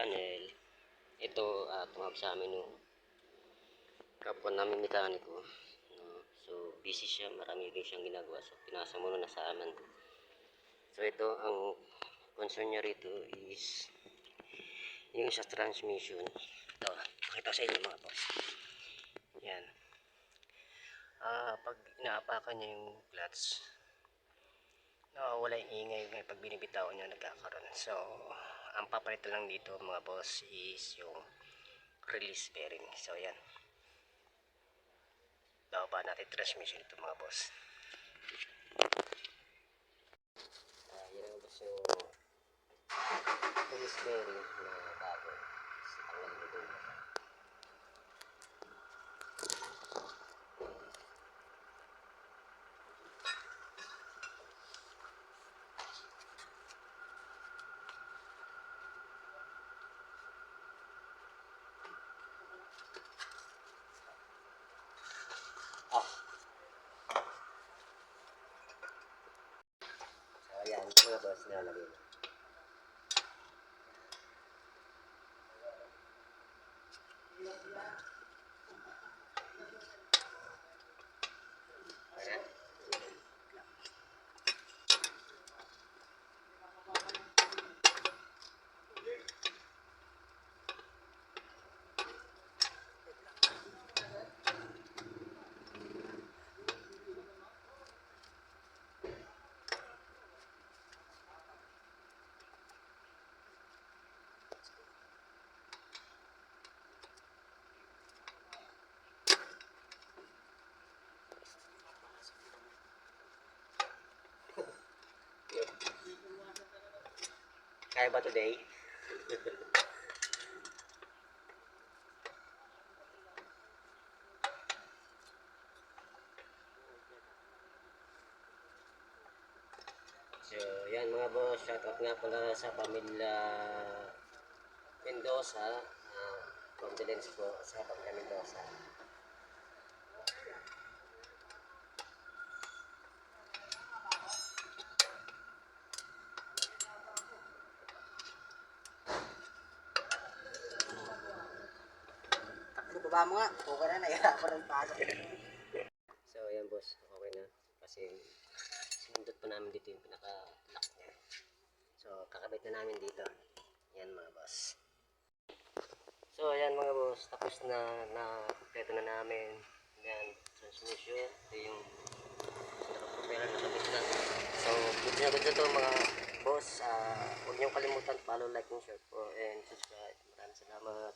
channel. Ito, tumawag sa amin yung kapwa namin mekaniko. No? So, busy siya. Marami din siyang ginagawa. So, pinasa muna na sa amin. So, ito, ang concern niya rito is yung sa transmission. Ito, pakita sa inyo mga boss. Yan. Pag inaapakan niya yung clutch, wala yung ingay pag binibitawan niya nagkakaroon. So, ang papalit lang dito mga boss is yung release bearing. So, yan. Bababa natin transmission ito mga boss. Yan ang boss yung release bearing na bago. Tanggalin mo doon. Ayan, mga boss, nilalagay na. Ayan. Kaya ba today? So, yan mga boss, shoutout nga pala sa pamilya Mendoza. Condolence po sa pamilya Mendoza. Baba mo nga, okay na, naya ako ng pasok. So, ayan boss, okay na. Kasi sinundot pa namin dito yung pinaka-lock niya. So, kakabit na namin dito. Yan mga boss. So, ayan mga boss, tapos na-kompleto na namin. Yan, transmission. Ito yung naka-propeller, nakabit na. So, good na to mga boss. Huwag niyong kalimutan, follow, like, and share po, and subscribe. Maraming salamat.